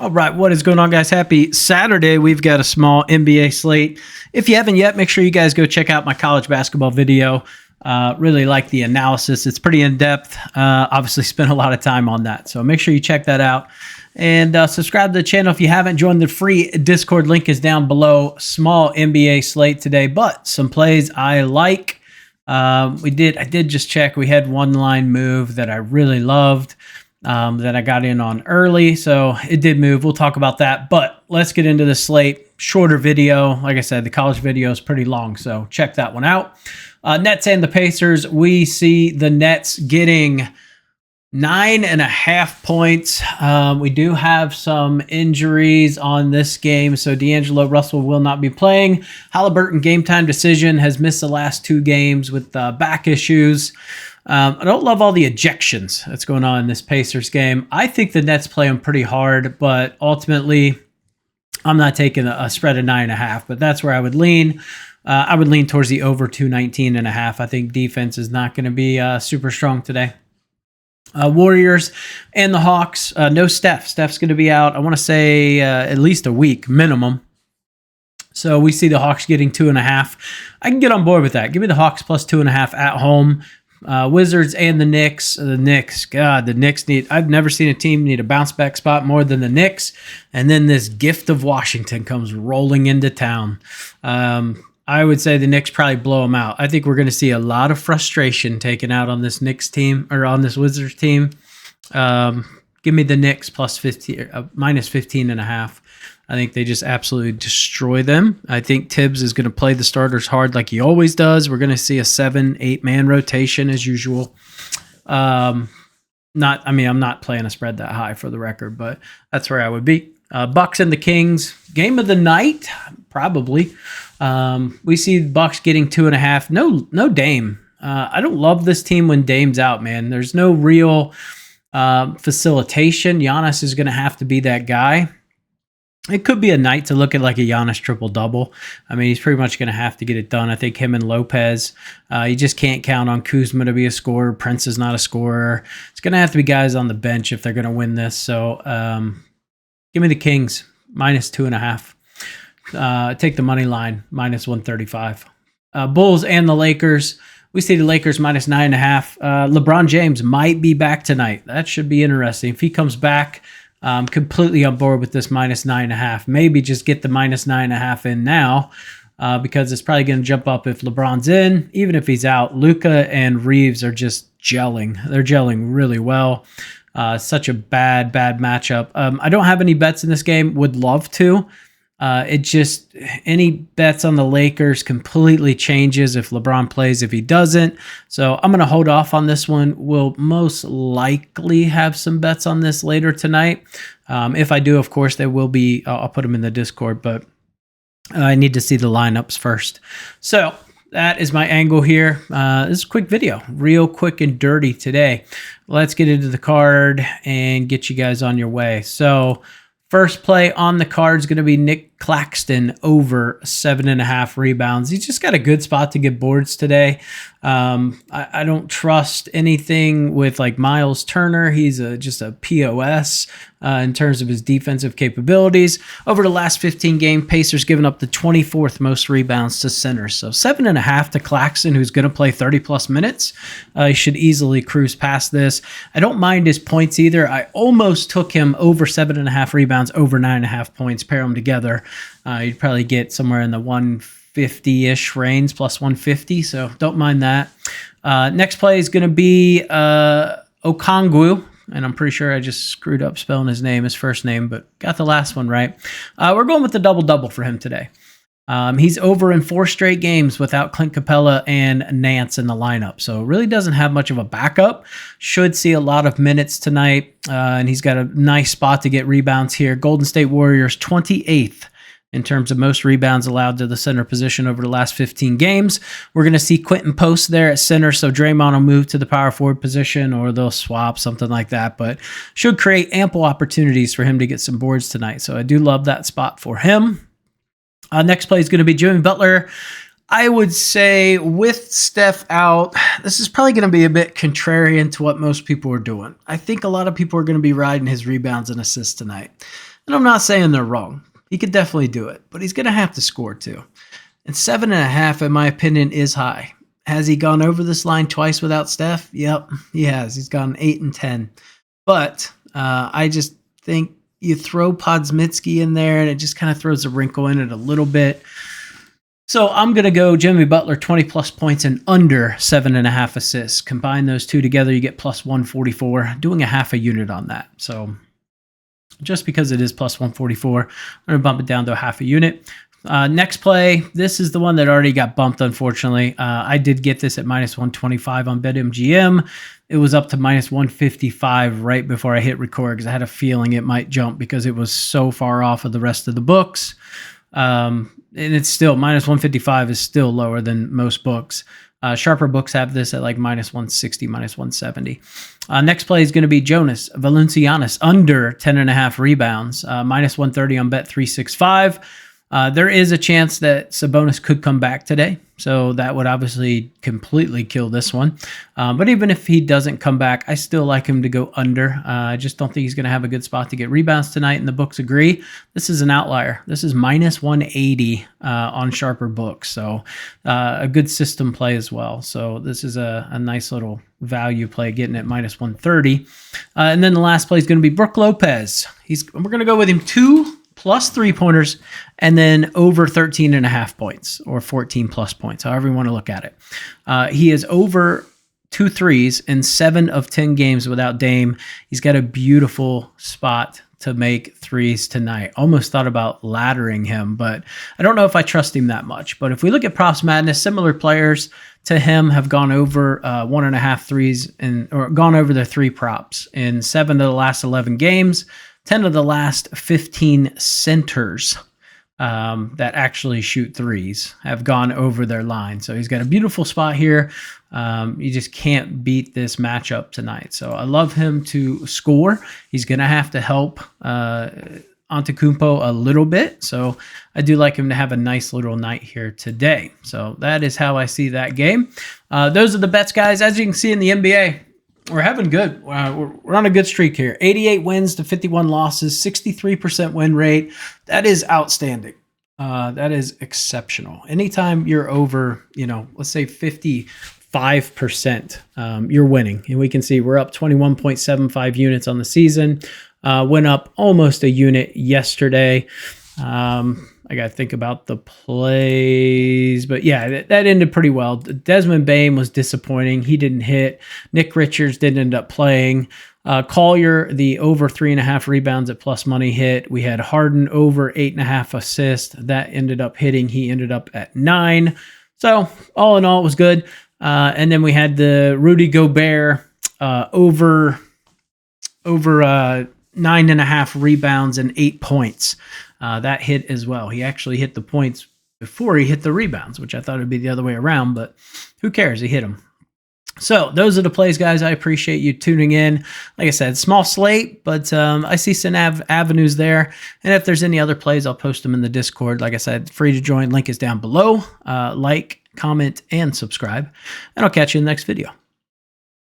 All right, what is going on, guys? Happy Saturday. We've got a small NBA slate. If you haven't yet, make sure you guys go check out my college basketball video. Really like the analysis. It's pretty in-depth. Obviously spent a lot of time on that. So make sure you check that out. And subscribe to the channel if you haven't. Joined the free Discord link is down below. Small NBA slate today, but some plays I like. I did just check. We had one line move that I really loved. That I got in on early, so it did move. We'll talk about that, but let's get into the slate. Shorter video. Like I said, the college video is pretty long, so check that one out. Nets and the Pacers. We see the Nets getting 9.5 points. We do have some injuries on this game, so D'Angelo Russell will not be playing. Halliburton game time decision has missed the last 2 games with back issues. I don't love all the ejections that's going on in this Pacers game. I think the Nets play them pretty hard, but ultimately, I'm not taking a spread of 9.5, but that's where I would lean. I would lean towards the over 219.5. I think defense is not going to be super strong today. Warriors and the Hawks. No Steph. Steph's going to be out, I want to say, at least a week minimum. So we see the Hawks getting 2.5. I can get on board with that. Give me the Hawks plus 2.5 at home. Wizards and the Knicks. The Knicks need, I've never seen a team need a bounce back spot more than the Knicks. And then this gift of Washington comes rolling into town. I would say the Knicks probably blow them out. I think we're going to see a lot of frustration taken out on this Knicks team or on this Wizards team. Give me the Knicks plus 15, minus 15.5. I think they just absolutely destroy them. I think Tibbs is going to play the starters hard like he always does. We're going to see a 7-8 man rotation as usual. I'm not playing a spread that high for the record, but that's where I would be. Bucks and the Kings, game of the night, probably. We see Bucks getting 2.5. No Dame. I don't love this team when Dame's out, man. There's no real facilitation. Giannis is going to have to be that guy. It could be a night to look at like a Giannis triple-double. I mean, he's pretty much going to have to get it done. I think him and Lopez, you just can't count on Kuzma to be a scorer. Prince is not a scorer. It's going to have to be guys on the bench if they're going to win this. So give me the Kings, minus 2.5. Take the money line, minus 135. Bulls and the Lakers. We see the Lakers minus 9.5. LeBron James might be back tonight. That should be interesting. If he comes back, I'm completely on board with this minus 9.5. Maybe just get the minus 9.5 in now because it's probably going to jump up if LeBron's in. Even if he's out, Luka and Reeves are just gelling. They're gelling really well. Such a bad matchup. I don't have any bets in this game. Would love to. Any bets on the Lakers completely changes if LeBron plays, if he doesn't. So I'm going to hold off on this one. We'll most likely have some bets on this later tonight. If I do, of course, there will be, I'll put them in the Discord, but I need to see the lineups first. So that is my angle here. This is a quick video, real quick and dirty today. Let's get into the card and get you guys on your way. So first play on the card is going to be Nick Claxton over 7.5 rebounds. He's just got a good spot to get boards today. I don't trust anything with like Miles Turner. He's just a POS in terms of his defensive capabilities. Over the last 15 games, Pacers given up the 24th most rebounds to centers. So 7.5 to Claxton, who's going to play 30-plus minutes. He should easily cruise past this. I don't mind his points either. I almost took him over 7.5 rebounds, over 9.5 points, pair them together. You'd probably get somewhere in the 150-ish range, plus 150, so don't mind that. Next play is going to be Okongwu, and I'm pretty sure I just screwed up spelling his first name, but got the last one right. We're going with the double-double for him today. He's over in 4 straight games without Clint Capella and Nance in the lineup, so really doesn't have much of a backup. Should see a lot of minutes tonight, and he's got a nice spot to get rebounds here. Golden State Warriors 28th in terms of most rebounds allowed to the center position over the last 15 games. We're going to see Quentin Post there at center, so Draymond will move to the power forward position, or they'll swap, something like that, but should create ample opportunities for him to get some boards tonight, so I do love that spot for him. Next play is going to be Jimmy Butler. I would say with Steph out, this is probably going to be a bit contrarian to what most people are doing. I think a lot of people are going to be riding his rebounds and assists tonight. And I'm not saying they're wrong. He could definitely do it, but he's going to have to score too. And 7.5, in my opinion, is high. Has he gone over this line twice without Steph? Yep, he has. He's gone 8 and 10. But I just think you throw Podziemski in there, and it just kind of throws a wrinkle in it a little bit. So I'm going to go Jimmy Butler, 20-plus points and under 7.5 assists. Combine those two together, you get plus 144, doing a half a unit on that. So just because it is plus 144, I'm going to bump it down to a half a unit. Next play, this is the one that already got bumped, unfortunately. I did get this at minus 125 on BetMGM. It was up to minus 155 right before I hit record because I had a feeling it might jump because it was so far off of the rest of the books. And it's still, minus 155 is still lower than most books. Sharper books have this at like minus 160, minus 170. Next play is going to be Jonas Valanciunas, under 10.5 rebounds, minus 130 on Bet365. There is a chance that Sabonis could come back today, so that would obviously completely kill this one. But even if he doesn't come back, I still like him to go under. I just don't think he's going to have a good spot to get rebounds tonight, and the books agree. This is an outlier. This is minus 180 on Sharper books, so a good system play as well. So this is a nice little value play, getting at minus 130. And then the last play is going to be Brook Lopez. We're going to go with him 2 plus 3-pointers, and then over 13.5 points or 14 plus points, however you want to look at it. He is over 2 threes in 7 of 10 games without Dame. He's got a beautiful spot to make threes tonight. Almost thought about laddering him, but I don't know if I trust him that much. But if we look at Props Madness, similar players to him have gone over 1.5 threes or gone over their 3 props in 7 of the last 11 games. 10 of the last 15 centers that actually shoot threes have gone over their line. So he's got a beautiful spot here. You just can't beat this matchup tonight. So I love him to score. He's going to have to help Antetokounmpo a little bit. So I do like him to have a nice little night here today. So that is how I see that game. Those are the bets, guys. As you can see in the NBA, we're having good. We're on a good streak here. 88 wins to 51 losses, 63% win rate. That is outstanding. That is exceptional. Anytime you're over, let's say 55%, you're winning. And we can see we're up 21.75 units on the season. Went up almost a unit yesterday. I got to think about the plays, but yeah, that ended pretty well. Desmond Bane was disappointing. He didn't hit. Nick Richards didn't end up playing. Collier, the over 3.5 rebounds at plus money hit. We had Harden over 8.5 assists. That ended up hitting. He ended up at 9. So all in all, it was good. And then we had the Rudy Gobert over 9.5 rebounds and 8 points. That hit as well. He actually hit the points before he hit the rebounds, which I thought would be the other way around, but who cares? He hit them. So those are the plays, guys. I appreciate you tuning in. Like I said, small slate, but I see some avenues there. And if there's any other plays, I'll post them in the Discord. Like I said, free to join. Link is down below. Like, comment, and subscribe. And I'll catch you in the next video.